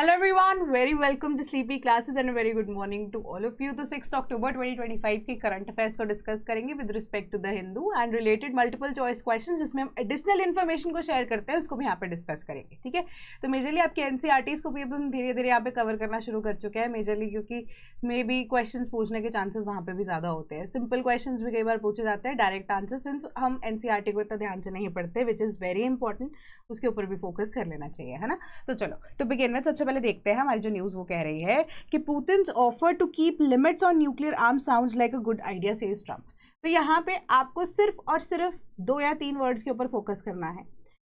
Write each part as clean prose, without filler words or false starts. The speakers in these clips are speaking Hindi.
Hello everyone, very welcome to Sleepy Classes and a very good morning to all of you. तो 6 अक्टूबर 2025 के करंट अफेयर्स को डिस्कस करेंगे with respect to the Hindu and related multiple choice question, जिसमें हम एडिशनल इन्फॉर्मेशन को शेयर करते हैं, उसको भी यहाँ पे डिस्कस करेंगे. ठीक है, तो मेजरली आपके एनसीईआरटीज को भी अब हम धीरे धीरे यहाँ पे कवर करना शुरू कर चुके हैं, मेजरली क्योंकि मे बी क्वेश्चन पूछने के चांसेस वहाँ पे भी ज़्यादा होते हैं. सिंपल क्वेश्चन भी कई बार पूछे जाते हैं, डायरेक्ट आंसर सिंस हम एनसीईआरटी को इतना ध्यान से नहीं पढ़ते, विच इज़ वेरी इंपॉर्टेंट, उसके ऊपर भी फोकस कर लेना चाहिए, है ना. तो चलो टू बिगिन विद सबसे पहले देखते हैं हमारी जो न्यूज़ वो कह रही है कि Putin's offer to keep limits on nuclear arms sounds like a good idea, says Trump. तो यहाँ पे आपको सिर्फ और सिर्फ 2 या 3 वर्ड्स के ऊपर फोकस करना है.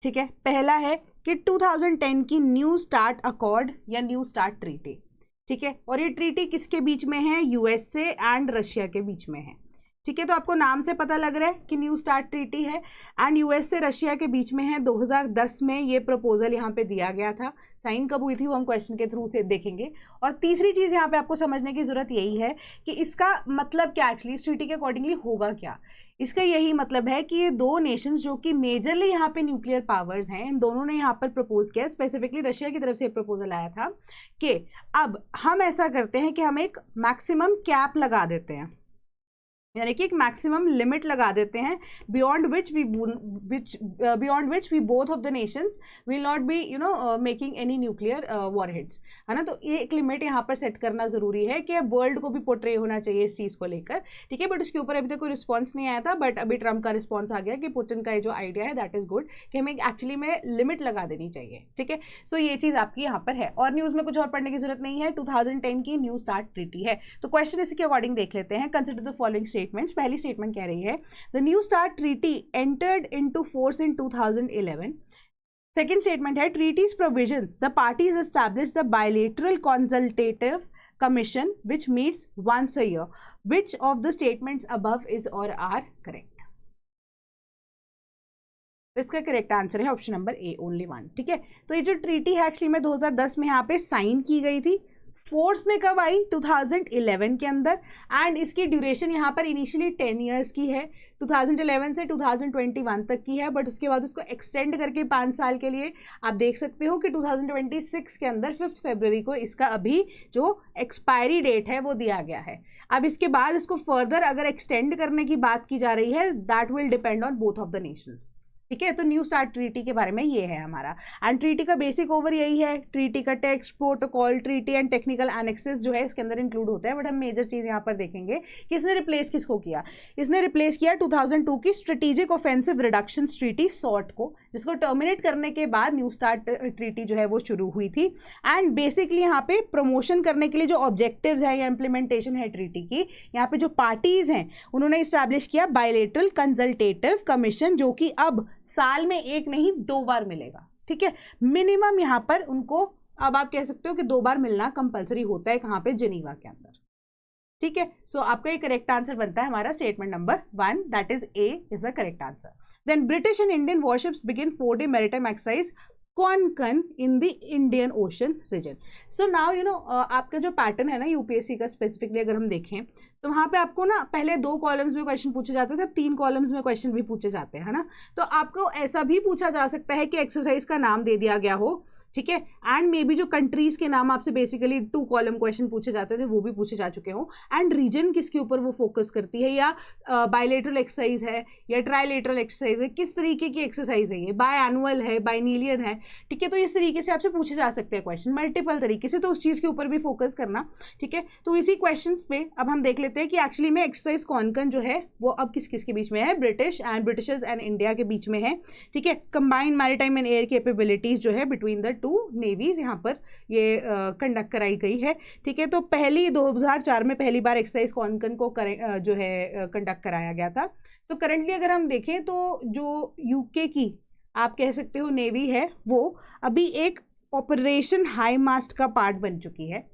ठीक है, पहला है कि 2010 की न्यू स्टार्ट अकॉर्ड या न्यू स्टार्ट ट्रीटी. ठीक है, और ये ट्रीटी किसके बीच में है? यूएसए एंड रशिया के बीच में है. ठीक है, तो आपको नाम से पता लग रहा है कि न्यू स्टार्ट ट्रीटी है एंड यूएसए रशिया के बीच में है. 2010 में ये प्रपोजल यहाँ पे दिया गया था. साइन कब हुई थी वो हम क्वेश्चन के थ्रू से देखेंगे. और तीसरी चीज़ यहाँ पे आपको समझने की ज़रूरत यही है कि इसका मतलब क्या एक्चुअली इस ट्रीटी के अकॉर्डिंगली होगा क्या. इसका यही मतलब है कि ये 2 नेशंस जो कि मेजरली यहाँ पे न्यूक्लियर पावर्स हैं, इन दोनों ने यहाँ पर प्रपोज किया. स्पेसिफिकली रशिया की तरफ से प्रपोजल आया था कि अब हम ऐसा करते हैं कि हम एक मैक्सिमम कैप लगा देते हैं, यानी कि एक मैक्सिमम लिमिट लगा देते हैं beyond which we both of the nations will not be making any nuclear warheads, है ना. तो ये एक लिमिट यहाँ पर सेट करना ज़रूरी है कि वर्ल्ड को भी पोर्ट्रे होना चाहिए इस चीज़ को लेकर. ठीक है, बट उसके ऊपर अभी तक कोई रिस्पॉन्स नहीं आया था, बट अभी ट्रम्प का रिस्पॉन्स आ गया कि पुतिन का ये जो आइडिया है दैट इज़ गुड, कि हमें एक्चुअली में लिमिट लगा देनी चाहिए. ठीक है, सो ये चीज़ आपकी यहाँ पर है और न्यूज़ में कुछ और पढ़ने की जरूरत नहीं है. 2010 की न्यू स्टार्ट ट्रीटी है. तो क्वेश्चन इसी के अकॉर्डिंग देख लेते हैं. Consider the following statements. पहली स्टेटमेंट कह रही है the new START treaty entered into force in 2011. Second statement है treaty's provisions the parties establish the bilateral consultative commission which meets once a year. Which of the statements above is और आर करेक्ट? इसका करेक्ट आंसर है ऑप्शन नंबर ए, ओनली 1. ठीक है, तो ये जो ट्रीटी है एक्चुअली में 2010 में यहाँ पे साइन की गई थी. फोर्स में कब आई? 2011 के अंदर. एंड इसकी ड्यूरेशन यहाँ पर इनिशियली 10 ईयर्स की है, 2011 से 2021 तक की है, बट उसके बाद उसको एक्सटेंड करके 5 साल के लिए आप देख सकते हो कि 2026 के अंदर 5 फरवरी को इसका अभी जो एक्सपायरी डेट है वो दिया गया है. अब इसके बाद इसको फर्दर अगर एक्सटेंड करने की बात की जा रही है, that will depend on both of the Nations. ठीक है, तो न्यू स्टार्ट ट्रीटी के बारे में ये है हमारा. एंड ट्रीटी का बेसिक ओवर यही है. ट्रीटी का text, protocol, treaty and technical annexes जो है इसके अंदर इंक्लूड होता है. बट हम मेजर चीज़ यहाँ पर देखेंगे कि इसने रिप्लेस किसको किया. इसने रिप्लेस किया 2002 की strategic offensive reduction treaty sort को, जिसको टर्मिनेट करने के बाद न्यू स्टार्ट ट्रीटी जो है वो शुरू हुई थी. एंड बेसिकली यहाँ पे प्रमोशन करने के लिए जो ऑब्जेक्टिव्स है या इम्प्लीमेंटेशन है ट्रीटी की, यहाँ पे जो पार्टीज हैं उन्होंने इस्टेब्लिश किया बायलैटरल कंसल्टेटिव कमीशन, जो कि अब साल में 1 नहीं 2 बार मिलेगा. ठीक है, मिनिमम यहाँ पर उनको अब आप कह सकते हो कि 2 बार मिलना कंपलसरी होता है. कहाँ पे? जिनीवा के अंदर. ठीक है, सो आपका ये करेक्ट आंसर बनता है हमारा statement number 1, that is A is the correct answer. Then British and Indian warships begin 4-day maritime exercise Konkan in the Indian Ocean region. So now आपका जो पैटर्न है ना यूपीएससी का, स्पेसिफिकली अगर हम देखें तो वहाँ पे आपको ना पहले 2 कॉलम्स में क्वेश्चन पूछे जाते थे, अब 3 कॉलम्स में क्वेश्चन भी पूछे जाते हैं, है ना. तो आपको ऐसा भी पूछा जा सकता है कि एक्सरसाइज का नाम दे दिया गया हो. ठीक है, एंड मे बी जो कंट्रीज के नाम आपसे बेसिकली 2 कॉलम क्वेश्चन पूछे जाते थे वो भी पूछे जा चुके हों. एंड रीजन किसके ऊपर वो फोकस करती है, या बायलैटरल एक्सरसाइज है या ट्राइलेटरल एक्सरसाइज है, किस तरीके की एक्सरसाइज है, ये बाय एनुअल है, बाइनीलियन है. ठीक है, तो इस तरीके से आपसे पूछे जा सकते हैं क्वेश्चन मल्टीपल तरीके से, तो उस चीज़ के ऊपर भी फोकस करना. ठीक है, तो इसी क्वेश्चन पे अब हम देख लेते हैं कि एक्चुअली में एक्सरसाइज कॉनकन जो है वो अब किस किस के बीच में है? ब्रिटिशर्स एंड इंडिया के बीच में है. ठीक है, combined maritime and air capabilities जो है बिटवीन द 2 नेवीज यहाँ पर ये कंडक्ट कराई गई है. ठीक है, तो पहली 2004 में पहली बार एक्सरसाइज कॉनकन को जो है कंडक्ट कराया गया था. सो करंटली अगर हम देखें तो जो यूके की आप कह सकते हो नेवी है वो अभी एक ऑपरेशन हाई मास्ट का पार्ट बन चुकी है.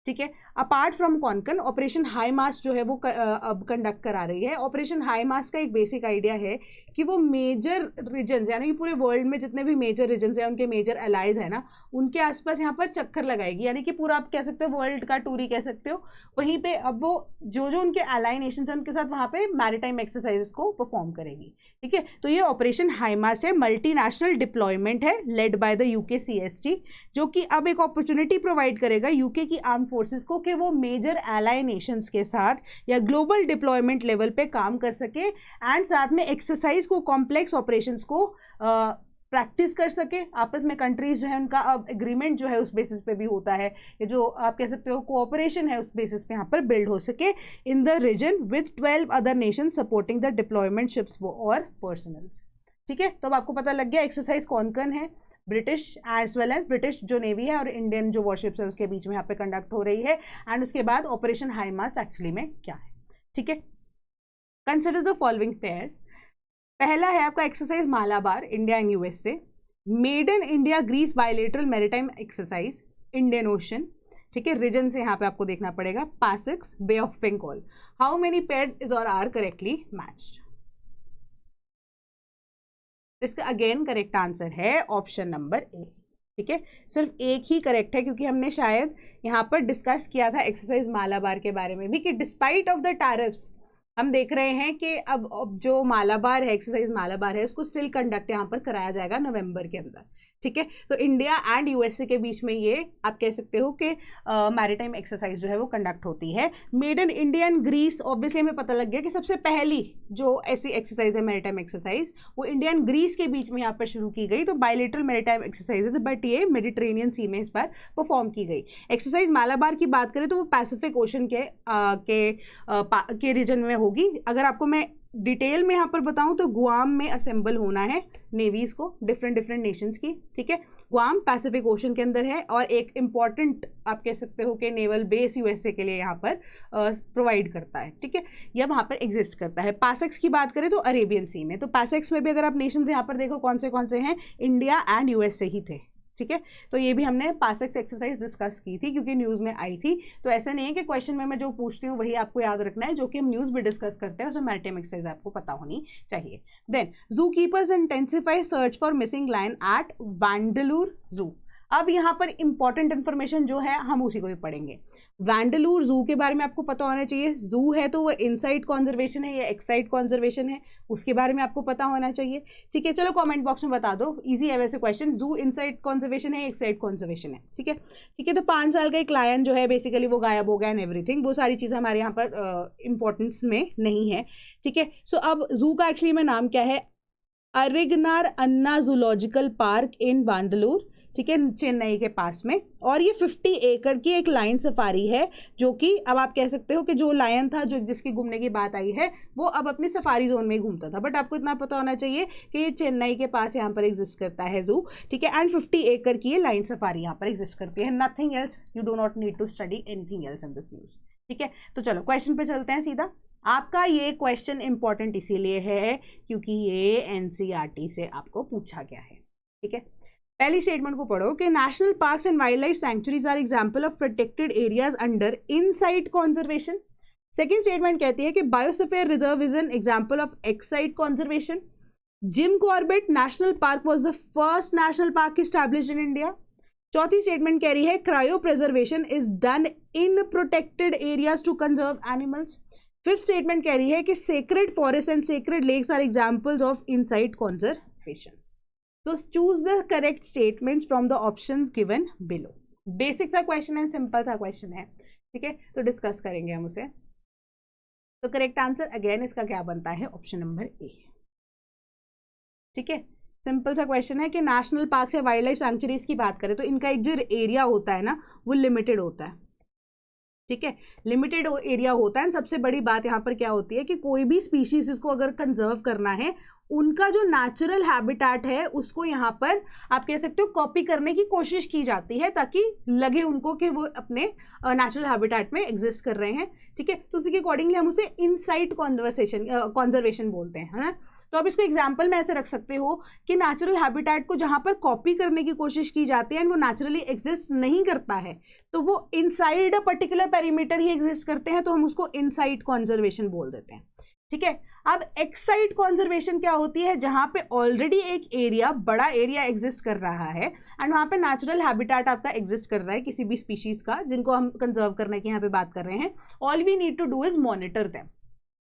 ठीक है। Apart from Konkan, operation high mast जो है वो अब कंडक्ट करा रही है। ऑपरेशन हाई मास्ट का एक बेसिक आइडिया है कि वो मेजर रीजन्स, यानी कि पूरे वर्ल्ड में जितने भी मेजर रीजन्स हैं, उनके मेजर एलाइज है ना, उनके आसपास यहाँ पर चक्कर लगाएगी, यानी कि पूरा आप कह सकते हो वर्ल्ड का टूर ही कह सकते हो। वहीं पे अब वो जो जो उनके अलाई नेशंस हैं उनके साथ वहाँ पे मैरीटाइम एक्सरसाइज को परफॉर्म करेगी, ठीक है। तो ये ऑपरेशन हाई मास्ट है, मल्टीनेशनल डिप्लॉयमेंट है, led by the UK CST, जो कि अब एक अपॉर्चुनिटी प्रोवाइड करेगा यूके की आर्म फोर्सेस को कि वो मेजर एलाई नेशंस के साथ या ग्लोबल डिप्लॉयमेंट लेवल पे काम कर सके, एंड साथ में एक्सरसाइज को, कॉम्प्लेक्स ऑपरेशंस को प्रैक्टिस कर सके। आपस में कंट्रीज जो है उनका अब एग्रीमेंट जो है उस बेसिस पे भी होता है, ये जो आप कह सकते हो कोऑपरेशन है उस बेसिस पे यहाँ पर बिल्ड हो सके in the region with 12 other nation supporting the deployment ships और पर्सनल्स, ठीक है। तो अब आपको पता लग गया एक्सरसाइज कौन कौन है, British as well as British जो नेवी है और इंडियन जो वॉरशिप्स है उसके बीच में यहाँ पे कंडक्ट हो रही है, एंड उसके बाद ऑपरेशन हाई मास्ट एक्चुअली में क्या है, ठीक है। Consider the following pairs. पहला है आपका exercise Malabar, India and USA, made in India Greece bilateral maritime exercise, Indian Ocean, ठीक है। रीजन से यहाँ पे आपको देखना पड़ेगा, PASSEX, Bay of Bengal. How many pairs is और आर करेक्टली मैच्ड? इसका अगेन करेक्ट आंसर है ऑप्शन नंबर ए, ठीक है। सिर्फ एक ही करेक्ट है, क्योंकि हमने शायद यहाँ पर डिस्कस किया था एक्सरसाइज मालाबार के बारे में भी कि डिस्पाइट ऑफ द टैरिफ्स हम देख रहे हैं कि अब जो मालाबार है, एक्सरसाइज मालाबार है, उसको स्टिल कंडक्ट यहाँ पर कराया जाएगा नवंबर के अंदर, ठीक है। तो इंडिया एंड USA के बीच में ये आप कह सकते हो कि मैरीटाइम एक्सरसाइज जो है वो कंडक्ट होती है। Made in India and Greece, obviously हमें पता लग गया कि सबसे पहली जो ऐसी एक्सरसाइज है मैरीटाइम एक्सरसाइज वो इंडिया एंड ग्रीस के बीच में यहाँ पर शुरू की गई। तो बायलेटरल मैरीटाइम एक्सरसाइज है, बट ये मेडिटेरेनियन सी में इस बार परफॉर्म की गई। एक्सरसाइज मालाबार की बात करें तो वो पैसिफिक ओशन के रीजन में होगी। अगर आपको मैं डिटेल में यहाँ पर बताऊं तो गुआम में असेंबल होना है नेवीज को, डिफरेंट नेशंस की, ठीक है। गुआम पैसिफिक ओशन के अंदर है और एक इंपॉर्टेंट आप कह सकते हो कि नेवल बेस USA के लिए यहाँ पर प्रोवाइड करता है, ठीक है। यह वहाँ पर एग्जिस्ट करता है। पैसेक्स की बात करें तो अरेबियन सी में, तो पैसेक्स में भी अगर आप नेशंस यहाँ पर देखो कौन से हैं, इंडिया एंड USA ही थे, ठीक है। तो ये भी हमने पैसेक्स एक्सरसाइज डिस्कस की थी क्योंकि न्यूज़ में आई थी। तो ऐसा नहीं है कि क्वेश्चन में मैं जो पूछती हूँ वही आपको याद रखना है, जो कि हम न्यूज़ भी डिस्कस करते हैं, उसमें मैरीटाइम एक्सरसाइज आपको पता होनी चाहिए। Then zoo keepers intensify search for missing lion at Vandalur zoo. अब यहाँ पर इंपॉर्टेंट इन्फॉर्मेशन जो है हम उसी को भी पढ़ेंगे। वांडलूर जू के बारे में आपको पता होना चाहिए। जू है तो वो इनसाइड कॉन्जर्वेशन है या एक्साइड कॉन्जर्वेशन है, उसके बारे में आपको पता होना चाहिए, ठीक है। चलो कमेंट बॉक्स में बता दो, इजी है वैसे क्वेश्चन, जू इनसाइड कॉन्जर्वेशन है एक्साइड कॉन्जर्वेशन है, ठीक है। ठीक है, तो 5 साल का एक लायन जो है बेसिकली वो गायब हो गया एंड एवरीथिंग, वो सारी चीज़ें हमारे यहाँ पर इंपॉर्टेंस में नहीं है, ठीक है। सो अब जू का एक्चुअली में नाम क्या है, अरिगनार अन्ना जूलॉजिकल पार्क इन वांडलूर, ठीक है, चेन्नई के पास में। और ये 50 एकड़ की एक लायन सफारी है, जो कि अब आप कह सकते हो कि जो लायन था जो जिसकी घूमने की बात आई है वो अब अपनी सफारी जोन में घूमता था, बट आपको इतना पता होना चाहिए कि ये चेन्नई के पास यहाँ पर एग्जिस्ट करता है जू, ठीक है। एंड 50 एकड़ की ये लायन सफारी यहाँ पर एग्जिस्ट करती है, nothing else, you do not need to study anything else in this news, ठीक है। तो चलो क्वेश्चन पे चलते हैं सीधा। आपका ये क्वेश्चन इंपॉर्टेंट इसीलिए है क्योंकि ये NCERT से आपको पूछा गया है, ठीक है। पहली स्टेटमेंट को पढ़ो कि national parks and wildlife sanctuaries are example of protected areas under in situ conservation. Second statement कहती है कि biosphere reserve is an example of ex situ conservation. Jim Corbett national park was the first national park established in India. चौथी स्टेटमेंट कह रही है cryopreservation is done in protected areas to conserve animals. Fifth statement कह रही है कि sacred forest and sacred lakes are examples of inside conservation. So choose the correct statements from the options given below. Basic सा क्वेश्चन है, सिंपल सा क्वेश्चन है, ठीक है। तो डिस्कस करेंगे हम उसे। तो करेक्ट आंसर अगेन इसका क्या बनता है, ऑप्शन नंबर ए, ठीक है। सिंपल सा क्वेश्चन है कि नेशनल पार्क या वाइल्ड लाइफ सैंक्चुरीज की बात करें तो इनका एक जो एरिया होता है ना वो लिमिटेड होता है, ठीक है, लिमिटेड एरिया होता है। सबसे बड़ी बात यहाँ पर क्या होती है कि कोई भी स्पीशीज को अगर कंजर्व करना है, उनका जो नेचुरल हैबिटेट है उसको यहाँ पर आप कह सकते हो कॉपी करने की कोशिश की जाती है ताकि लगे उनको कि वो अपने नेचुरल हैबिटेट में एग्जिस्ट कर रहे हैं, ठीक है। तो उसी के अकॉर्डिंगली हम उसे इनसाइड कंजर्वेशन बोलते हैं, है ना। तो अब इसको एग्जाम्पल में ऐसे रख सकते हो कि नेचुरल हैबिटेट को जहां पर कॉपी करने की कोशिश की जाती है एंड वो नेचुरली एग्जिस्ट नहीं करता है, तो वो inside a particular perimeter he exist करते हैं, तो हम उसको इनसाइड कॉन्जर्वेशन बोल देते हैं। ठीक है, अब एक्साइड कॉन्जर्वेशन क्या होती है, जहां पे ऑलरेडी एक एरिया, बड़ा एरिया एग्जिस्ट कर रहा है एंड वहां पे नेचुरल हैबिटेट आपका एग्जिस्ट कर रहा है किसी भी स्पीशीज का, जिनको हम कंजर्व करने की यहाँ पे बात कर रहे हैं। All we need to do is monitor them.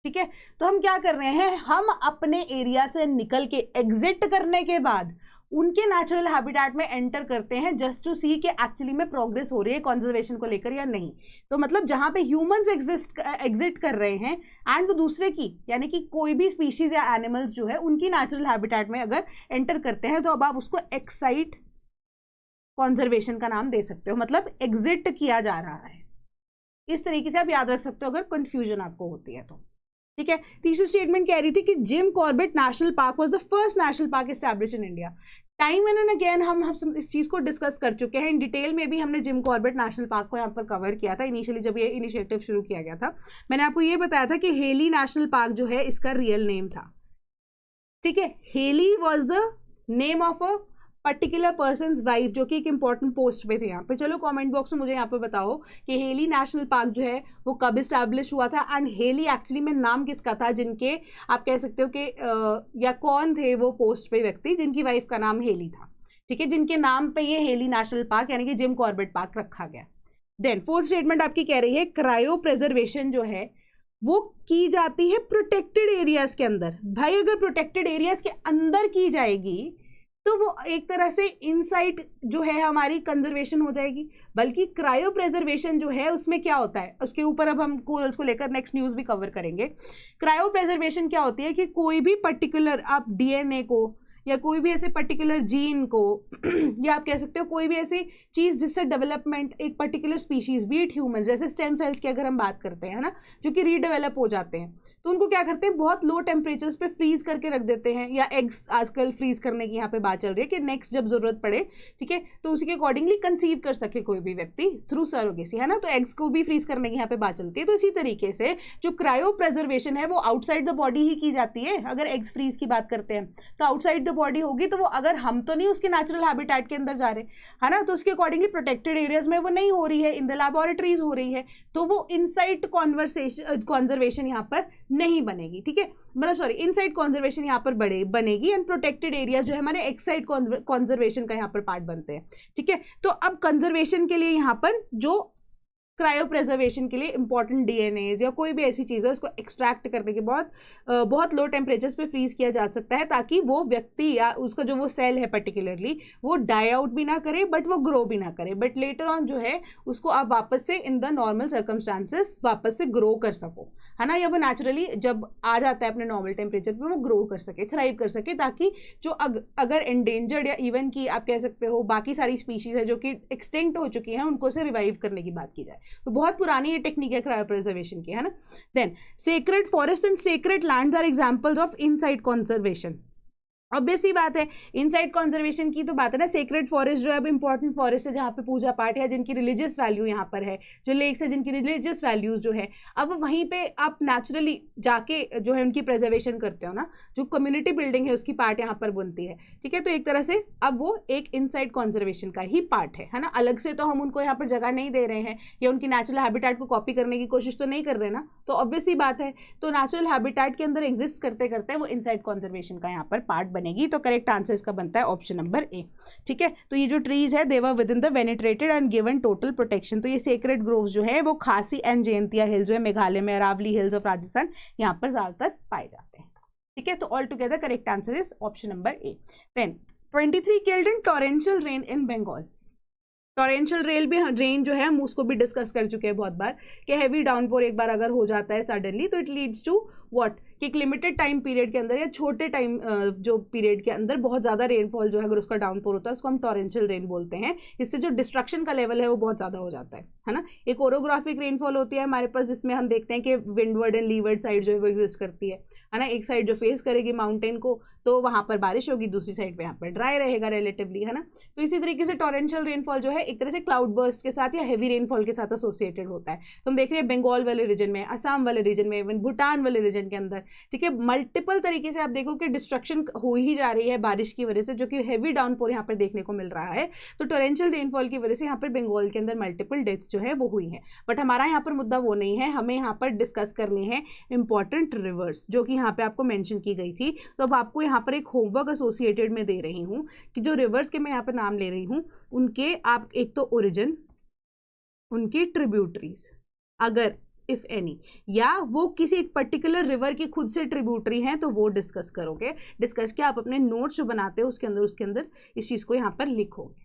ठीक है, तो हम क्या कर रहे हैं, हम अपने एरिया से निकल के एग्जिट करने के बाद उनके नेचुरल हैबिटेट में एंटर करते हैं जस्ट टू सी कि एक्चुअली में प्रोग्रेस हो रही है कंजर्वेशन को लेकर या नहीं। तो मतलब जहां पे ह्यूमंस एग्जिट कर रहे हैं एंड वो दूसरे की, यानी कि कोई भी स्पीशीज या एनिमल्स जो है उनकी नेचुरल हैबिटेट में अगर एंटर करते हैं, तो अब आप उसको एक्साइड कंजर्वेशन का नाम दे सकते हो, मतलब एग्जिट किया जा रहा है। इस तरीके से आप याद रख सकते हो अगर कंफ्यूजन आपको होती है तो। ठीक है, तीसरी स्टेटमेंट कह रही थी कि gym Corbett national park was the first national park established in India. Time and again हम इस चीज को डिस्कस कर चुके हैं, इन डिटेल में भी हमने जिम कॉर्बेट नेशनल पार्क को यहाँ पर कवर किया था इनिशियली जब ये इनिशिएटिव शुरू किया गया था। मैंने आपको ये बताया था कि हेली नेशनल पार्क जो है इसका रियल नेम था। ठीक है, Haley was the name of a particular person's wife, जो कि एक इंपॉर्टेंट पोस्ट पे थे यहाँ पे। चलो कमेंट बॉक्स में मुझे यहाँ पे बताओ कि हेली नेशनल पार्क जो है वो कब इस्टेब्लिश हुआ था एंड हेली एक्चुअली में नाम किसका था, जिनके आप कह सकते हो कि या कौन थे वो पोस्ट पे व्यक्ति जिनकी वाइफ का नाम हेली था। ठीक है, जिनके नाम पे ये हेली नेशनल पार्क यानी कि जिम कॉर्बेट पार्क रखा गया। देन फोर्थ स्टेटमेंट आपकी कह रही है क्रायो प्रिजर्वेशन जो है वो की जाती है प्रोटेक्टेड एरियाज के अंदर। भाई अगर प्रोटेक्टेड एरियाज के अंदर की जाएगी तो वो एक तरह से इनसाइड जो है हमारी कंजर्वेशन हो जाएगी, बल्कि क्रायो प्रेजर्वेशन जो है उसमें क्या होता है, उसके ऊपर अब हम कोरल्स को लेकर नेक्स्ट न्यूज़ भी कवर करेंगे। क्रायो प्रेजर्वेशन क्या होती है कि कोई भी पर्टिकुलर आप डीएनए को या कोई भी ऐसे पर्टिकुलर जीन को या आप कह सकते हो कोई भी ऐसी चीज़ जिससे डेवलपमेंट एक पर्टिकुलर स्पीशीज, बीट ह्यूमन, जैसे स्टेम सेल्स की अगर हम बात करते हैं ना, जो कि रीडेवलप हो जाते हैं, तो उनको क्या करते हैं बहुत लो टेम्परेचर्स पे फ्रीज करके रख देते हैं, या एग्स आजकल फ्रीज करने की यहाँ पे बात चल रही है कि नेक्स्ट जब जरूरत पड़े, ठीक है, तो उसी के अकॉर्डिंगली कंसीव कर सके कोई भी व्यक्ति थ्रू सरोगेसी, है ना। तो एग्स को भी फ्रीज करने की यहाँ पे बात चलती है। तो इसी तरीके से जो क्रायो प्रेजर्वेशन है वो आउटसाइड द बॉडी ही की जाती है। अगर एग्स फ्रीज की बात करते हैं तो आउटसाइड द बॉडी होगी, तो वो अगर हम तो नहीं उसके नेचुरल हैबिटेट के अंदर जा रहे, है ना, तो उसके अकॉर्डिंगली प्रोटेक्टेड एरियाज में वो नहीं हो रही है, इन द लैबोरेटरीज हो रही है, तो वो इनसाइड कॉन्जर्वेशन यहाँ पर नहीं बनेगी। ठीक है, मतलब सॉरी, इनसाइड कॉन्जर्वेशन यहाँ पर बनेगी एंड प्रोटेक्टेड एरिया जो है हमारे एक्साइड कॉन्जर्वेशन का यहाँ पर पार्ट बनते हैं। ठीक है, तो अब कंजर्वेशन के लिए यहाँ पर जो क्रायो प्रेजर्वेशन के लिए इंपॉर्टेंट डीएनएज या कोई भी ऐसी चीज़ है उसको एक्सट्रैक्ट करने के बहुत लो टेम्परेचर्स पे फ्रीज किया जा सकता है, ताकि वो व्यक्ति या उसका जो वो सेल है पर्टिकुलरली वो डाई आउट भी ना करे बट वो ग्रो भी ना करे, बट लेटर ऑन जो है उसको आप वापस से इन द नॉर्मल सर्कमस्टांसेस वापस से ग्रो कर सको, है ना, या वो नेचुरली जब आ जाता है अपने नॉर्मल टेम्परेचर पे वो ग्रो कर सके, थ्राइव कर सके, ताकि जो अगर एंडेंजर्ड या इवन की आप कह सकते हो बाकी सारी स्पीशीज है जो कि एक्सटिंक्ट हो चुकी हैं उनको से रिवाइव करने की बात की जाए। तो बहुत पुरानी ये टेक्निक है क्रायो प्रिजर्वेशन की, है ना। Then sacred forest and sacred lands are examples of inside conservation. Obvious ही बात है, इनसाइड कंजर्वेशन की तो बात है ना। सेक्रेड फॉरेस्ट जो है अब इंपॉर्टेंट फॉरेस्ट है जहाँ पे पूजा पाठ है, जिनकी रिलीजियस वैल्यू यहाँ पर है, जो लेक्स है जिनकी रिलीजियस वैल्यूज जो है, अब वहीं पे आप नेचुरली जाके जो है उनकी प्रिजर्वेशन करते हो ना, जो कम्युनिटी बिल्डिंग है उसकी पार्ट यहाँ पर बनती है। ठीक है, तो एक तरह से अब वो एक इनसाइड कंजर्वेशन का ही पार्ट है ना। अलग से तो हम उनको यहाँ पर जगह नहीं दे रहे हैं या उनकी नेचुरल हैबिटेट को कॉपी करने की कोशिश तो नहीं कर रहे ना, तो ऑब्वियस ही बात है, तो नेचुरल हैबिटेट के अंदर एग्जिस्ट करते करते वो इनसाइड कंजर्वेशन का यहाँ पर पार्ट बनेगी। तो करेक्ट आंसर इसका बनता है ऑप्शन नंबर ए। ठीक है, तो ये जो ट्रीज है they were within the venerated and given total protection. तो ये सेक्रेड ग्रोव्स जो है वो खासी एंड जयंतिया हिल्स जो है मेघालय में, अरावली हिल्स ऑफ राजस्थान यहाँ पर ज्यादातर पाए जाते हैं। ठीक है, तो all together correct answer is option number A. Then 23 killed in torrential rain in Bengal. Torrential rain जो है हम उसको भी डिस्कस कर चुके हैं बहुत बार कि हैवी डाउनपोर एक बार अगर हो जाता है सडनली तो इट लीड्स टू व्हाट, कि एक लिमिटेड टाइम पीरियड के अंदर या छोटे टाइम जो पीरियड के अंदर बहुत ज़्यादा रेनफॉल जो है अगर उसका डाउनपोर होता है उसको हम टॉरेंशियल रेन बोलते हैं। इससे जो डिस्ट्रक्शन का लेवल है वो बहुत ज़्यादा हो जाता है ना। एक ओरोग्राफिक रेनफॉल होती है हमारे पास जिसमें हम देखते हैं कि विंडवर्ड एंड लीवर्ड साइड जो है वो एग्जिस्ट करती है ना। एक साइड जो फेस करेगी माउंटेन को तो वहाँ पर बारिश होगी, दूसरी साइड पे यहाँ पर ड्राई रहेगा रिलेटिवली, है ना। तो इसी तरीके से टॉरेंशियल रेनफॉल जो है एक तरह से क्लाउड बर्स्ट के साथ या हैवी रेनफॉल के साथ एसोसिएटेड होता है। तो हम देख रहे हैं बंगाल वाले रीजन में, असम वाले रीजन में, इवन भूटान वाले रीजन के अंदर, ठीक है, मल्टीपल तरीके से आप देखो कि डिस्ट्रक्शन हो ही जा रही है बारिश की वजह से, जो कि हैवी डाउनपोर यहाँ पर देखने को मिल रहा है। तो टोरेंशियल रेनफॉल की वजह से यहाँ पर बंगाल के अंदर मल्टीपल डेथ्स जो है वो हुई है। बट हमारा यहाँ पर मुद्दा वो नहीं है, हमें यहाँ पर डिस्कस करने हैं इंपॉर्टेंट रिवर्स जो कि यहाँ पे आपको मेंशन की गई थी। तो अब आपको यहाँ पर एक होमवर्क एसोसिएटेड में दे रही हूँ कि जो रिवर्स के मैं यहाँ पर नाम ले रही हूँ उनके आप एक तो ओरिजिन, उनकी ट्रिब्यूटरीज अगर इफ एनी, या वो किसी एक पर्टिकुलर रिवर की खुद से ट्रिब्यूटरी हैं तो वो डिस्कस करोगे। डिस्कस क्या आप अपने नोट्स जो बनाते हो उसके अंदर इस चीज़ को यहाँ पर लिखोगे।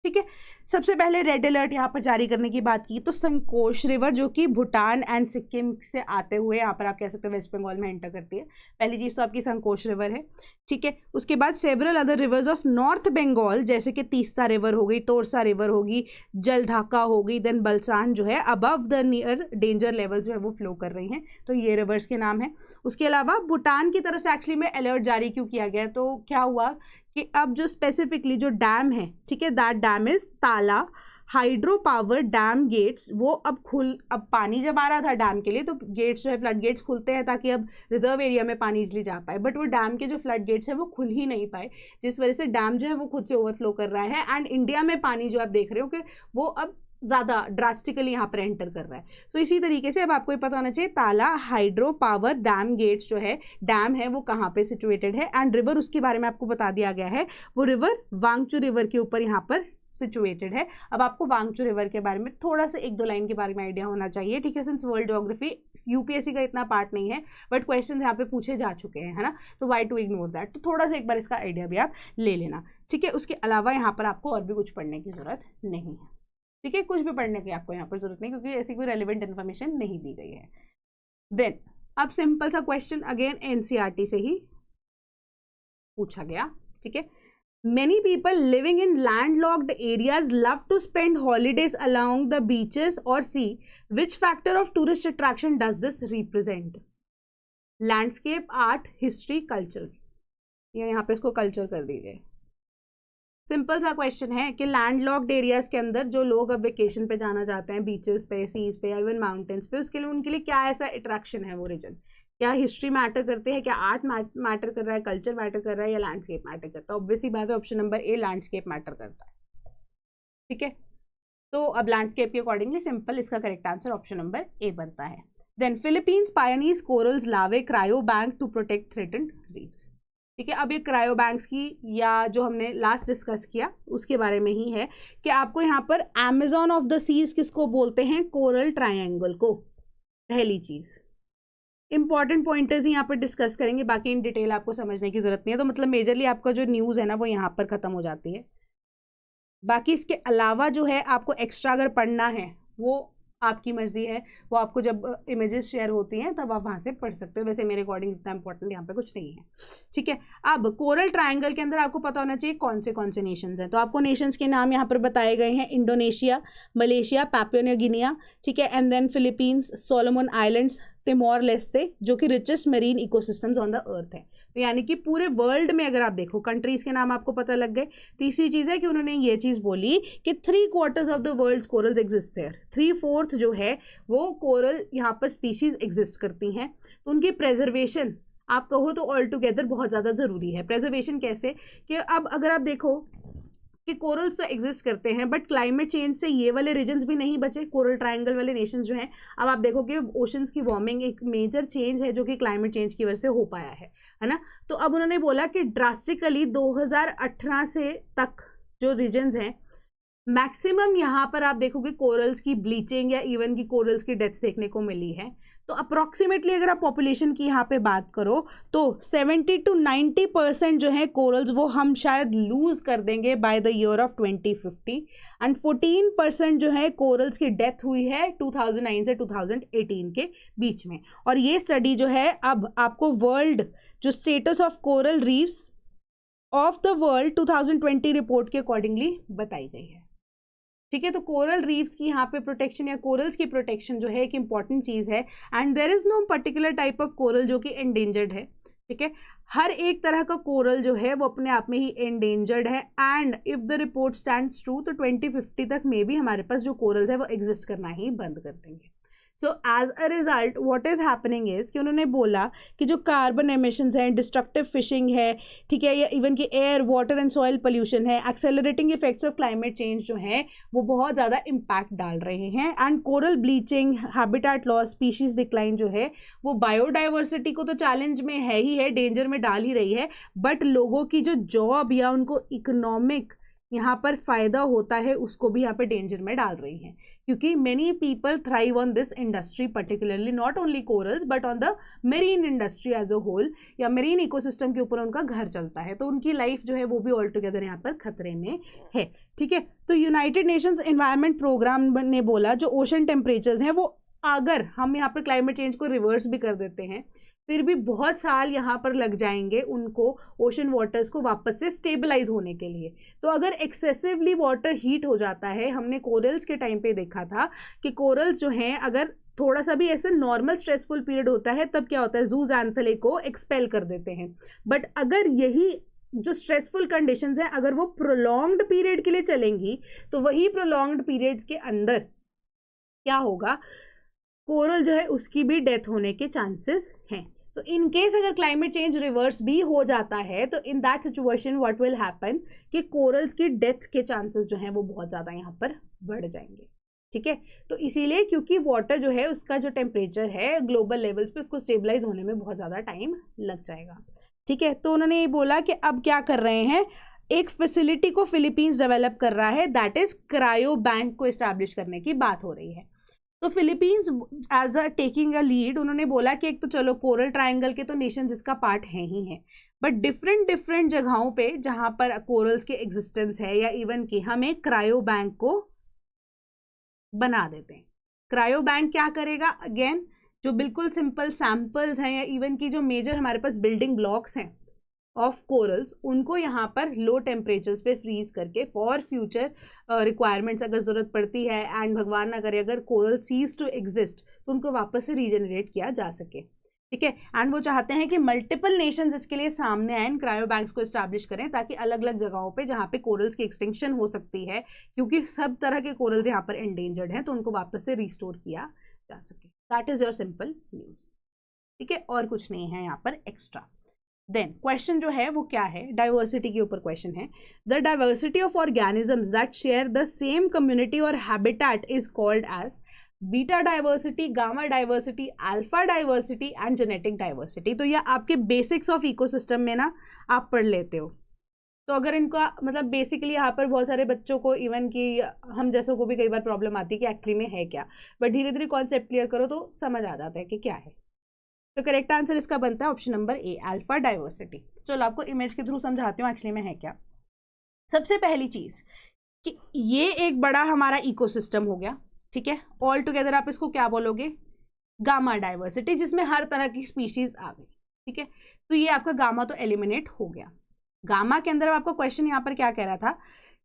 ठीक है, सबसे पहले रेड अलर्ट यहाँ पर जारी करने की बात की तो संकोश रिवर जो कि भूटान एंड सिक्किम से आते हुए यहाँ पर आप कह सकते हो वेस्ट बंगाल में एंटर करती है। पहली चीज़ तो आपकी संकोश रिवर है। ठीक है, उसके बाद several other rivers of north Bengal जैसे कि तीस्ता रिवर हो गई, तोरसा रिवर होगी, जलढाका हो गई, देन बलसान जो है above the near danger level जो है वो फ्लो कर रही हैं। तो ये रिवर्स के नाम है। उसके अलावा भूटान की तरफ से एक्चुअली में अलर्ट जारी क्यों किया गया, तो क्या हुआ कि अब जो स्पेसिफिकली जो डैम है, ठीक है, दैट डैम इज ताला हाइड्रो पावर डैम गेट्स, वो अब पानी जब आ रहा था डैम के लिए तो गेट्स जो है फ्लड गेट्स खुलते हैं ताकि अब रिजर्व एरिया में पानी इजली जा पाए, बट वो डैम के जो फ्लड गेट्स है वो खुल ही नहीं पाए, जिस वजह से डैम जो है वो खुद से ओवरफ्लो कर रहा है एंड इंडिया में पानी जो आप देख रहे हो कि वो अब ज़्यादा ड्रास्टिकली यहाँ पर एंटर कर रहा है। सो इसी तरीके से अब आपको ये पता होना चाहिए ताला हाइड्रो पावर डैम गेट्स जो है डैम है वो कहाँ पे सिचुएटेड है एंड रिवर उसके बारे में आपको बता दिया गया है, वो रिवर वांगचू रिवर के ऊपर यहाँ पर सिचुएटेड है। अब आपको वांगचू रिवर के बारे में थोड़ा सा एक दो लाइन के बारे में आइडिया होना चाहिए। ठीक है, सिंस वर्ल्ड ज्योग्राफी यूपीएससी का इतना पार्ट नहीं है बट क्वेश्चंस यहाँ पे पूछे जा चुके हैं, है ना, तो वाई टू इग्नोर दैट, तो थोड़ा सा एक बार इसका आइडिया भी आप ले लेना। ठीक है, उसके अलावा यहाँ पर आपको और भी कुछ पढ़ने की जरूरत नहीं है। ठीक है, कुछ भी पढ़ने की आपको यहाँ पर जरूरत नहीं क्योंकि ऐसी कोई रेलिवेंट इन्फॉर्मेशन नहीं दी गई है। देन अब सिंपल सा क्वेश्चन अगेन एनसीईआरटी से ही पूछा गया। ठीक है, many people living in landlocked areas love to spend holidays along the beaches और sea, which factor of tourist attraction does this represent? Landscape, art, history, culture, या यहाँ पे इसको कल्चर कर दीजिए। सिंपल सा क्वेश्चन है कि लैंडलॉक्ड एरियाज के अंदर जो लोग अब वेकेशन पे जाना चाहते हैं बीचेस पे, सीज पे, इवन माउंटेन्स पे, उसके लिए उनके लिए क्या ऐसा अट्रैक्शन है वो रीजन? क्या हिस्ट्री मैटर करते हैं, क्या आर्ट मैटर कर रहा है, कल्चर मैटर कर रहा है, या लैंडस्केप मैटर करता है? ऑब्वियसली बात है option number A landscape matter करता है। ठीक है, तो अब लैंडस्केप के अकॉर्डिंगली सिंपल इसका correct answer option number A बनता है। Then Philippines pioneers corals larvae cryo bank to protect threatened reefs. ठीक है, अब ये क्रायो बैंक्स की या जो हमने लास्ट डिस्कस किया उसके बारे में ही है कि आपको यहाँ पर अमेजॉन ऑफ द सीज किसको बोलते हैं? कोरल ट्रायंगल को। पहली चीज इंपॉर्टेंट पॉइंटर्स ही यहाँ पर डिस्कस करेंगे, बाकी इन डिटेल आपको समझने की जरूरत नहीं है। तो मतलब मेजरली आपका जो न्यूज़ है ना वो यहाँ पर खत्म हो जाती है। बाकी इसके अलावा जो है आपको एक्स्ट्रा अगर पढ़ना है वो आपकी मर्जी है, वो आपको जब इमेजेस शेयर होती हैं तब आप वहाँ से पढ़ सकते हो। वैसे मेरे अकॉर्डिंग इतना इंपॉर्टेंट यहाँ पे कुछ नहीं है। ठीक है, अब कोरल ट्रायंगल के अंदर आपको पता होना चाहिए कौन से नेशंस हैं। तो आपको नेशंस के नाम यहाँ पर बताए गए हैं, Indonesia, Malaysia, Papua New Guinea, ठीक है, and then Philippines, Solomon Islands, Timor Leste, जो कि richest marine ecosystems on the earth है। तो यानी कि पूरे वर्ल्ड में अगर आप देखो कंट्रीज के नाम आपको पता लग गए। तीसरी चीज़ है कि उन्होंने ये चीज़ बोली कि 3/4 of the world corals exist है, 3/4 जो है वो कोरल यहाँ पर स्पीशीज एग्जिस्ट करती हैं। तो उनकी प्रेजर्वेशन आप कहो तो ऑल टुगेदर बहुत ज़्यादा ज़रूरी है। प्रेजर्वेशन कैसे कि अब अगर आप देखो कि कोरल्स तो एग्जिस्ट करते हैं बट क्लाइमेट चेंज से ये वाले रीजन्स भी नहीं बचे, कोरल ट्रायंगल वाले नेशंस जो हैं। अब आप देखो कि ओशंस की वार्मिंग एक मेजर चेंज है जो कि क्लाइमेट चेंज की वजह से हो पाया है ना। तो अब उन्होंने बोला कि ड्रास्टिकली 2018 से तक जो रीजन्स हैं मैक्सिमम यहाँ पर आप देखोगे कोरल्स की ब्लीचिंग या इवन की कोरल्स की डेथ देखने को मिली है। तो अप्रॉक्सीमेटली अगर आप पॉपुलेशन की यहाँ पे बात करो तो 70 to 90% जो है कोरल्स वो हम शायद लूज कर देंगे by the year of 2050 and 14% जो है कोरल्स की डेथ हुई है 2009 से 2018 के बीच में। और ये स्टडी जो है अब आपको वर्ल्ड जो status of coral reefs of the world 2020 report के अकॉर्डिंगली बताई गई है। ठीक है, तो कोरल रीफ्स की यहाँ पे प्रोटेक्शन या कोरल्स की प्रोटेक्शन जो है एक इंपॉर्टेंट चीज़ है and there is no particular type of coral जो कि एंडेंजर्ड है। ठीक है, हर एक तरह का कोरल जो है वो अपने आप में ही एंडेंजर्ड है and if the report stands true तो 2050 तक में भी हमारे पास जो कोरल्स है वो एग्जिस्ट करना ही बंद कर देंगे। So as a result what is happening is कि उन्होंने बोला कि जो कार्बन एमिशंस हैं, डिस्ट्रक्टिव फिशिंग है, ठीक है, या इवन कि air water and soil pollution है, accelerating effects of climate change जो है वो बहुत ज़्यादा इम्पैक्ट डाल रहे हैं। And coral bleaching, habitat loss, species decline जो है वो बायोडाइवर्सिटी को तो चैलेंज में है ही है, डेंजर में डाल ही रही है, बट लोगों की जो जॉब या उनको इकोनॉमिक यहाँ पर फायदा होता है उसको भी यहाँ पे डेंजर में डाल रही हैं, क्योंकि many people thrive on this industry, particularly not only corals but on the marine industry as a whole, या मेरीन इकोसिस्टम के ऊपर उनका घर चलता है, तो उनकी लाइफ जो है वो भी ऑल टुगेदर यहाँ पर खतरे में है। ठीक है, तो यूनाइटेड नेशंस एनवायरनमेंट प्रोग्राम ने बोला जो ओशन टेम्परेचर्स हैं वो अगर हम यहाँ पर क्लाइमेट चेंज को रिवर्स भी कर देते हैं फिर भी बहुत साल यहाँ पर लग जाएंगे उनको ओशन वाटर्स को वापस से स्टेबलाइज होने के लिए। तो अगर एक्सेसिवली वाटर हीट हो जाता है, हमने कोरल्स के टाइम पे देखा था कि कोरल्स जो हैं अगर थोड़ा सा भी ऐसे नॉर्मल स्ट्रेसफुल पीरियड होता है तब क्या होता है, ज़ूज़ैंथेले को एक्सपेल कर देते हैं। बट अगर यही जो स्ट्रेसफुल कंडीशंस हैं अगर वो प्रोलॉन्ग्ड पीरियड के लिए चलेंगी तो वही प्रोलॉन्ग्ड पीरियड्स के अंदर क्या होगा, कोरल जो है उसकी भी डेथ होने के चांसेस हैं। तो इन केस अगर क्लाइमेट चेंज रिवर्स भी हो जाता है तो in that situation what will happen कि कोरल्स की डेथ के चांसेस जो हैं वो बहुत ज़्यादा यहाँ पर बढ़ जाएंगे। ठीक है, तो इसीलिए क्योंकि वाटर जो है उसका जो टेम्परेचर है ग्लोबल लेवल्स पे उसको स्टेबलाइज होने में बहुत ज़्यादा टाइम लग जाएगा। ठीक है, तो उन्होंने ये बोला कि अब क्या कर रहे हैं, एक फैसिलिटी को फिलीपींस डेवलप कर रहा है, दैट इज क्रायो बैंक को इस्टेब्लिश करने की बात हो रही है। तो Philippines as a taking a lead उन्होंने बोला कि एक तो चलो कोरल ट्रायंगल के तो नेशंस इसका पार्ट हैं ही हैं, बट डिफरेंट जगहों पे जहां पर कोरल्स के एग्जिस्टेंस है या इवन कि हम एक क्रायो बैंक को बना देते हैं। क्रायो बैंक क्या करेगा, अगेन जो बिल्कुल सिंपल सैंपल्स हैं या इवन की जो मेजर हमारे पास बिल्डिंग ब्लॉक्स हैं ऑफ कोरल्स उनको यहाँ पर लो टेम्परेचर्स पे फ्रीज करके फॉर फ्यूचर रिक्वायरमेंट्स अगर ज़रूरत पड़ती है एंड भगवान ना करे अगर कोरल सीज टू एग्जिस्ट तो उनको वापस से रीजनरेट किया जा सके। ठीक है, एंड वो चाहते हैं कि मल्टीपल नेशंस इसके लिए सामने आए, क्रायो बैंक्स को इस्टेब्लिश करें ताकि अलग अलग जगहों पे जहाँ पे कोरल्स की एक्सटिंक्शन हो सकती है, क्योंकि सब तरह के कोरल्स यहाँ पर एंडेंजर्ड हैं, तो उनको वापस से रिस्टोर किया जा सके। That is your simple news. ठीक है, और कुछ नहीं है यहाँ पर एक्स्ट्रा। देन क्वेश्चन जो है वो क्या है, डाइवर्सिटी के ऊपर क्वेश्चन है। The diversity of organisms that share the same community और habitat is called as beta diversity, gamma diversity, alpha diversity and genetic diversity. तो यह आपके बेसिक्स ऑफ इकोसिस्टम में ना आप पढ़ लेते हो, तो अगर इनका मतलब बेसिकली यहाँ पर बहुत सारे बच्चों को इवन कि हम जैसों को भी कई बार प्रॉब्लम आती है कि एक्चुअली में है क्या, बट धीरे धीरे कॉन्सेप्ट क्लियर करो तो समझ आ जाता है कि क्या है। तो करेक्ट आंसर इसका बनता है ऑप्शन नंबर ए, अल्फा डाइवर्सिटी। चलो आपको इमेज के थ्रू समझाती हूँ एक्चुअली में है क्या। सबसे पहली चीज कि ये एक बड़ा हमारा इकोसिस्टम हो गया, ठीक है, ऑल टुगेदर आप इसको क्या बोलोगे, गामा डाइवर्सिटी, जिसमें हर तरह की स्पीशीज आ गई। ठीक है, तो ये आपका गामा तो एलिमिनेट हो गया। गामा के अंदर आपका क्वेश्चन यहाँ पर क्या कह रहा था,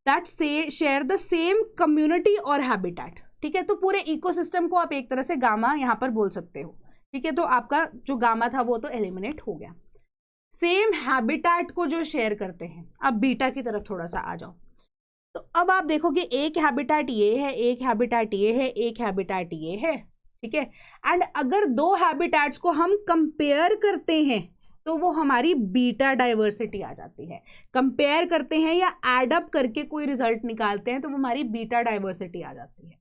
दैट से शेयर द सेम कम्युनिटी और हैबिटेट। ठीक है, तो पूरे इकोसिस्टम को आप एक तरह से गामा यहाँ पर बोल सकते हो। ठीक है, तो आपका जो गामा था वो तो एलिमिनेट हो गया। सेम हैबिटेट को जो शेयर करते हैं, अब बीटा की तरफ थोड़ा सा आ जाओ, तो अब आप देखो कि एक हैबिटेट ये है, एक हैबिटेट ये है, एक हैबिटेट ये है। ठीक है, एंड अगर दो हैबिटेट्स को हम कंपेयर करते हैं तो वो हमारी बीटा डाइवर्सिटी आ जाती है। कंपेयर करते हैं या एड अप करके कोई रिजल्ट निकालते हैं तो वो हमारी बीटा डाइवर्सिटी आ जाती है।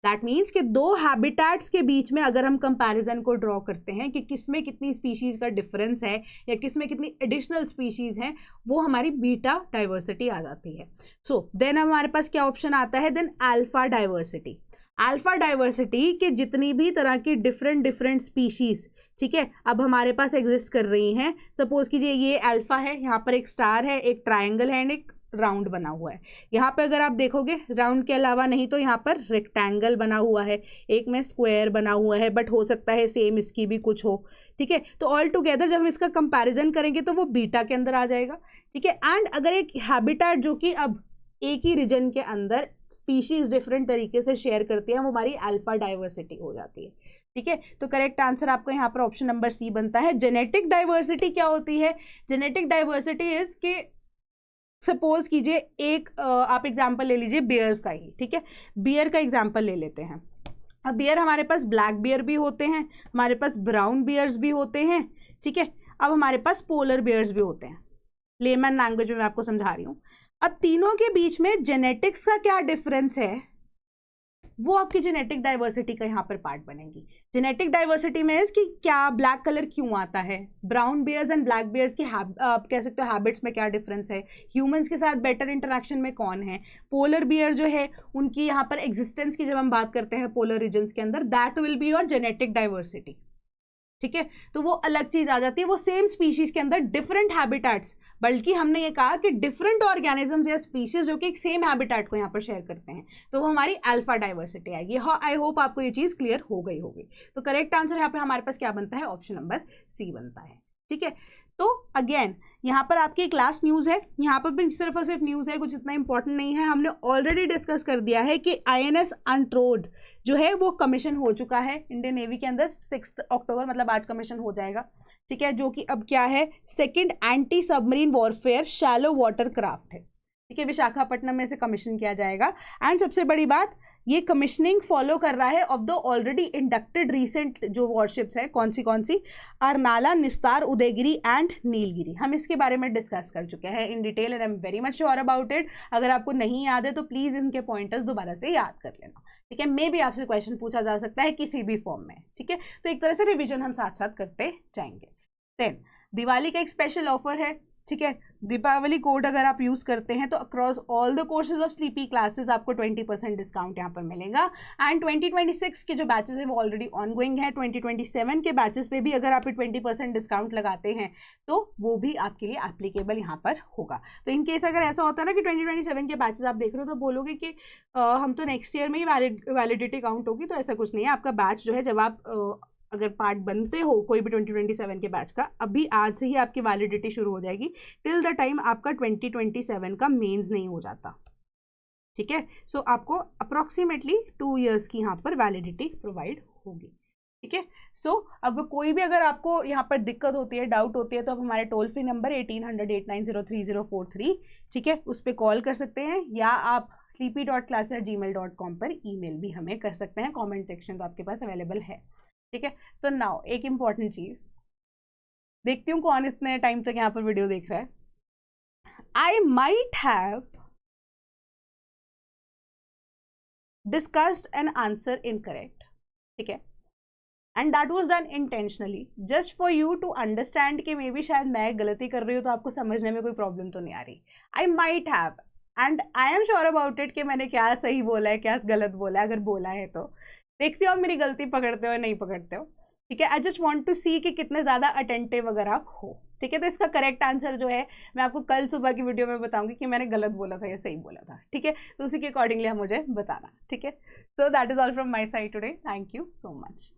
दैट मीन्स कि दो हैबिटेट्स के बीच में अगर हम कंपैरिजन को ड्रॉ करते हैं कि किसमें कितनी स्पीशीज का डिफरेंस है या किसमें कितनी एडिशनल स्पीशीज हैं, वो हमारी बीटा डाइवर्सिटी आ जाती है। सो देन हमारे पास क्या ऑप्शन आता है, then alpha diversity. Alpha diversity के जितनी भी तरह की डिफरेंट स्पीशीज, ठीक है, अब हमारे पास एग्जिस्ट कर रही हैं। सपोज कीजिए ये अल्फा है, यहाँ पर एक स्टार है, एक ट्राइंगल है एंड एक राउंड बना हुआ है। यहाँ पे अगर आप देखोगे राउंड के अलावा नहीं तो यहाँ पर रेक्टेंगल बना हुआ है, एक में स्क्वायर बना हुआ है, बट हो सकता है सेम इसकी भी कुछ हो। ठीक है, तो ऑल टुगेदर जब हम इसका कंपैरिजन करेंगे तो वो बीटा के अंदर आ जाएगा। ठीक है, एंड अगर एक हैबिटेट जो कि अब एक ही रीजन के अंदर स्पीशीज डिफरेंट तरीके से शेयर करती है, वो हमारी अल्फा डाइवर्सिटी हो जाती है। ठीक है, तो करेक्ट आंसर आपको यहाँ पर ऑप्शन नंबर सी बनता है। जेनेटिक डाइवर्सिटी क्या होती है, जेनेटिक डाइवर्सिटी इज के सपोज कीजिए एक आप एग्जाम्पल ले लीजिए बियर्स का ही। ठीक है, बियर का एग्जाम्पल ले लेते हैं। अब बियर हमारे पास ब्लैक बियर भी होते हैं, हमारे पास ब्राउन बियर्स भी होते हैं, ठीक है। अब हमारे पास पोलर बियर्स भी होते हैं, लेमन लैंग्वेज में मैं आपको समझा रही हूँ। अब तीनों के बीच में जेनेटिक्स का क्या डिफरेंस है, वो आपकी जेनेटिक डाइवर्सिटी का यहाँ पर पार्ट बनेगी। जेनेटिक डाइवर्सिटी में कि क्या ब्लैक कलर क्यों आता है, brown bears and black bears की आप कह सकते हो हैबिट्स में क्या डिफरेंस है, ह्यूमंस के साथ बेटर इंटरेक्शन में कौन है, पोलर बियर जो है उनकी यहाँ पर एग्जिस्टेंस की जब हम बात करते हैं पोलर रीजन्स के अंदर, that will be your genetic diversity, ठीक है। तो वो अलग चीज आ जाती है, वो सेम स्पीशीज के अंदर डिफरेंट हैबिटेट्स, बल्कि हमने ये कहा कि डिफरेंट ऑर्गेनिजम्स या स्पीशीज जो कि एक सेम हैबिटेट को यहाँ पर शेयर करते हैं, तो वो हमारी अल्फा डाइवर्सिटी आएगी। हाँ, आई होप आपको ये चीज क्लियर हो गई होगी। तो करेक्ट आंसर यहाँ पे हमारे पास क्या बनता है, ऑप्शन नंबर सी बनता है, ठीक है। तो अगेन यहाँ पर आपकी एक लास्ट न्यूज़ है, यहाँ पर भी सिर्फ और सिर्फ न्यूज़ है, कुछ इतना इंपॉर्टेंट नहीं है। हमने ऑलरेडी डिस्कस कर दिया है कि INS अनट्रोड जो है वो कमीशन हो चुका है इंडियन नेवी के अंदर 6 अक्टूबर, मतलब आज कमीशन हो जाएगा, ठीक है। जो कि अब क्या है, second anti submarine warfare shallow water craft है, ठीक है। विशाखापट्टनम में से कमीशन किया जाएगा। एंड सबसे बड़ी बात, ये कमीशनिंग फॉलो कर रहा है of the already inducted recent जो वॉरशिप्स है, कौन सी अरनाला, निस्तार, उदयगिरी एंड नीलगिरी। हम इसके बारे में डिस्कस कर चुके हैं in detail and I am very much sure about it. अगर आपको नहीं याद है तो प्लीज इनके पॉइंटर्स दोबारा से याद कर लेना, ठीक है। मे भी आपसे क्वेश्चन पूछा जा सकता है किसी भी फॉर्म में, ठीक है। तो एक तरह से रिविजन हम साथ साथ करते जाएंगे। देन दिवाली का एक स्पेशल ऑफर है, ठीक है। दीपावली कोड अगर आप यूज़ करते हैं तो across all the courses of sleepy classes आपको 20% डिस्काउंट यहाँ पर मिलेगा। एंड 2026 के जो बैचेस हैं वो ऑलरेडी ऑनगोइंग है। 2027 के बैचेस पे भी अगर आप 20% डिस्काउंट लगाते हैं तो वो भी आपके लिए एप्लीकेबल यहाँ पर होगा। तो इन केस अगर ऐसा होता है ना कि 2027 के बैचेस आप देख रहे हो तो बोलोगे कि हम तो नेक्स्ट ईयर में ही वैलिडिटी काउंट होगी, तो ऐसा कुछ नहीं है। आपका बैच जो है, जब आप अगर पार्ट बनते हो कोई भी 2027 के बैच का, अभी आज से ही आपकी वैलिडिटी शुरू हो जाएगी टिल द टाइम आपका 2027 का मेंस नहीं हो जाता, ठीक है। सो आपको अप्रॉक्सीमेटली 2 इयर्स की यहाँ पर वैलिडिटी प्रोवाइड होगी, ठीक है। सो अब कोई भी अगर आपको यहाँ पर दिक्कत होती है, डाउट होती है, तो आप हमारे टोल फ्री नंबर 1800-890-3043, ठीक है, उस पर कॉल कर सकते हैं, या आप sleepy.class@gmail.com पर ईमेल भी हमें कर सकते हैं। कॉमेंट सेक्शन तो आपके पास अवेलेबल है, ठीक है। तो नाउ एक इंपॉर्टेंट चीज, देखती हूँ कौन इतने टाइम तक यहाँ पर वीडियो देख रहा है। I might have discussed an answer incorrect, ठीक है, and that was done intentionally just for you to understand कि मे बी शायद मैं गलती कर रही हूँ, तो आपको समझने में कोई प्रॉब्लम तो नहीं आ रही। आई might have and I am sure about it कि मैंने क्या सही बोला है, क्या गलत बोला है। अगर बोला है तो देखते हो आप मेरी गलती पकड़ते हो या नहीं पकड़ते हो, ठीक है। आई जस्ट वांट टू सी कि कितने ज़्यादा अटेंटिव अगर आप हो, ठीक है। तो इसका करेक्ट आंसर जो है मैं आपको कल सुबह की वीडियो में बताऊंगी कि मैंने गलत बोला था या सही बोला था, ठीक है। तो उसी के अकॉर्डिंगली आप मुझे बताना, ठीक है। So that is all from my side today, thank you so much.